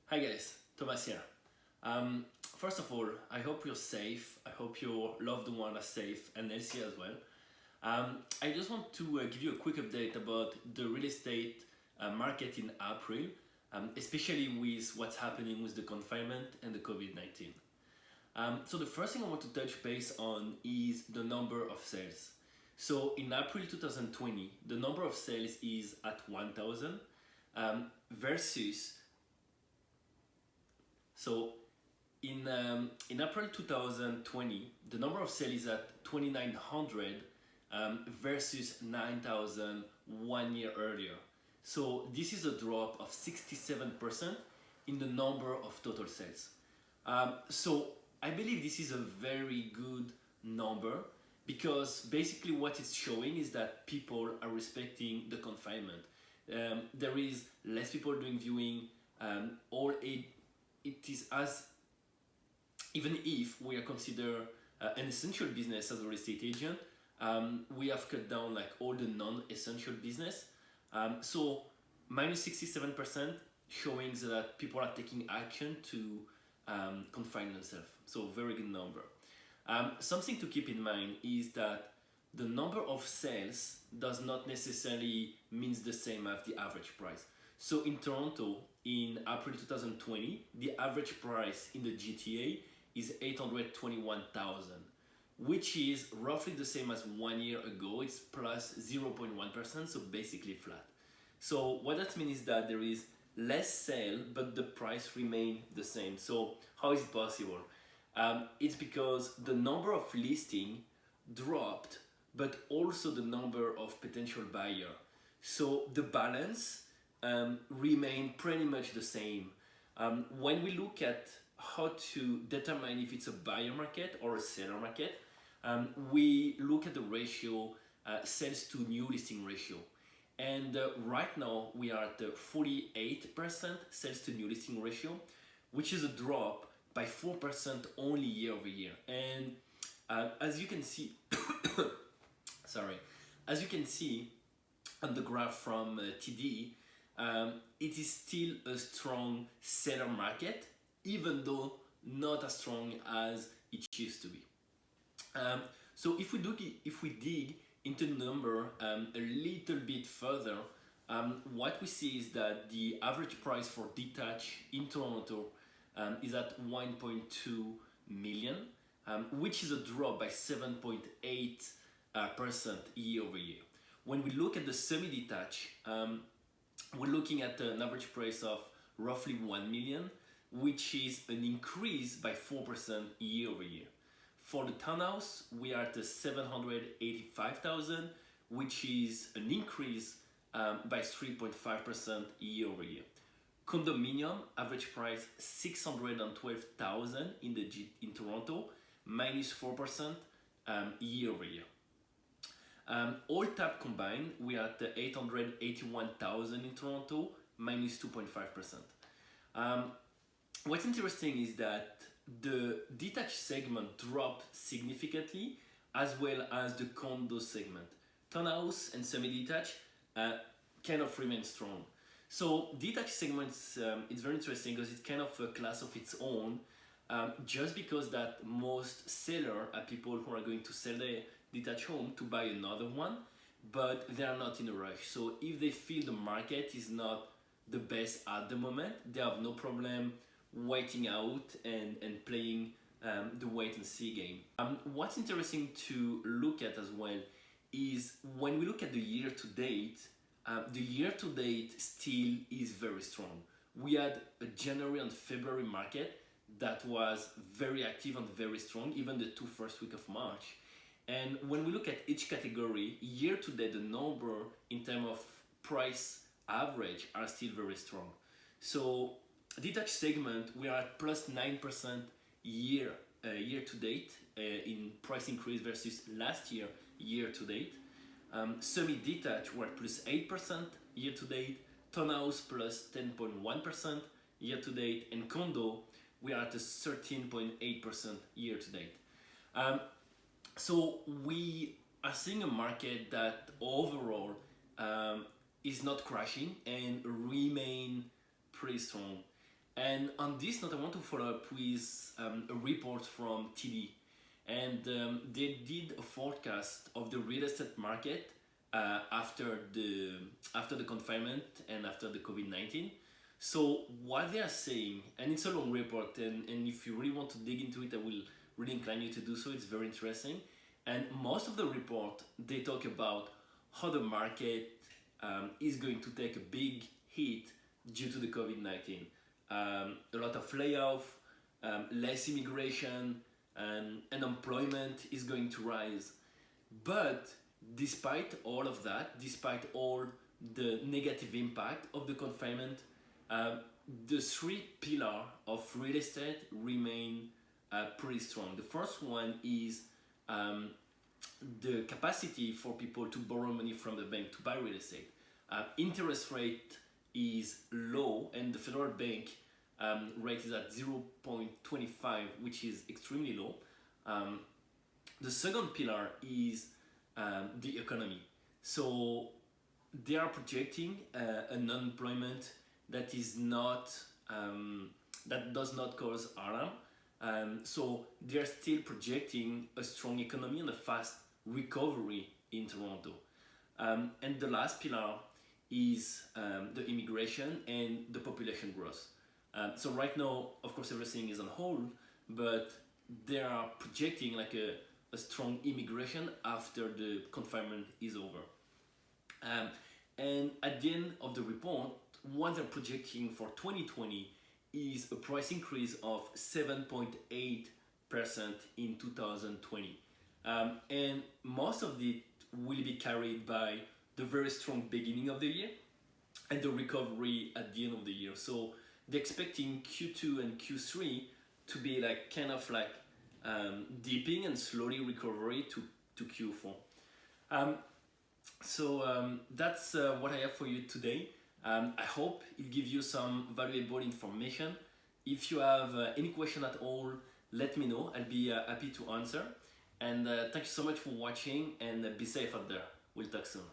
Hi guys, Thomas here. First of all, I hope you're safe. I hope your loved one are safe and healthy as well. I just want to give you a quick update about the real estate market in April, especially with what's happening with the confinement and the COVID-19. So the first thing I want to touch base on is the number of sales. So in April 2020, the number of sales is at 1,000 versus so in April 2020, the number of sales is at 2,900 versus 9,000 1 year earlier. So this is a drop of 67% in the number of total sales. So I believe this is a very good number because basically what it's showing is that people are respecting the confinement. There is less people doing viewing, or it is as even if we are considered an essential business as a real estate agent, we have cut down like all the non-essential business. So minus 67% showing that people are taking action to confine themselves. So very good number. Something to keep in mind is that the number of sales does not necessarily means the same as the average price. So in Toronto, in April 2020, the average price in the GTA is 821,000, which is roughly the same as 1 year ago. It's plus 0.1%, so basically flat. So what that means is that there is less sale, but the price remains the same. So how is it possible? It's because the number of listings dropped, but also the number of potential buyers. So the balance remain pretty much the same. When we look at how to determine if it's a buyer market or a seller market, we look at the ratio sales to new listing ratio. And right now we are at the 48% sales to new listing ratio, which is a drop by 4% only year over year. And as you can see, as you can see on the graph from TD, it is still a strong seller market, even though not as strong as it used to be. So if we dig into the number a little bit further, what we see is that the average price for detached in Toronto is at 1.2 million, which is a drop by 7.8% year over year. When we look at the semi-detached, we're looking at an average price of roughly 1 million, which is an increase by 4% year over year. For the townhouse, we are at 785,000, which is an increase by 3.5% year over year. Condominium average price 612,000 in Toronto, minus 4% year over year. All tab combined, we are at 881,000 in Toronto, minus 2.5%. What's interesting is that the detached segment dropped significantly, as well as the condo segment. Townhouse and semi-detached kind of remain strong. So detached segments, it's very interesting because it's kind of a class of its own, just because that most sellers are people who are going to sell their detached home to buy another one, but they are not in a rush. So if they feel the market is not the best at the moment, they have no problem waiting out and playing the wait and see game. What's interesting to look at as well is when we look at the year to date still is very strong. We had a January and February market that was very active and very strong, even the first weeks of March. And when we look at each category, year to date, the number in terms of price average are still very strong. So detached segment, we are at plus 9% year to date in price increase versus last year to date. Semi-detached, we're at plus 8% year to date. Townhouse plus 10.1% year to date. And condo, we are at a 13.8% year to date. So we are seeing a market that overall is not crashing and remain pretty strong. And on this note, I want to follow up with a report from TD. And they did a forecast of the real estate market after the confinement and after the COVID-19. So what they are saying, and it's a long report, and if you really want to dig into it, I will really incline you to do so. It's very interesting. And most of the report, they talk about how the market is going to take a big hit due to the COVID-19. A lot of layoff, less immigration, unemployment is going to rise. But despite all of that, despite all the negative impact of the confinement, the three pillars of real estate remain pretty strong. The first one is the capacity for people to borrow money from the bank to buy real estate. Interest rate is low, and the federal bank rate is at 0.25, which is extremely low. The second pillar is the economy. So they are projecting an unemployment that is not that does not cause harm. So they are still projecting a strong economy and a fast recovery in Toronto. And the last pillar is the immigration and the population growth. So right now, of course, everything is on hold, but they are projecting like a strong immigration after the confinement is over. And at the end of the report, what they're projecting for 2020 is a price increase of 7.8% in 2020. And most of it will be carried by the very strong beginning of the year and the recovery at the end of the year. So they're expecting Q2 and Q3 to be like kind of like dipping and slowly recovery to Q4. That's what I have for you today. I hope it gives you some valuable information. If you have any question at all, let me know. I'll be happy to answer. And thank you so much for watching, and be safe out there. We'll talk soon.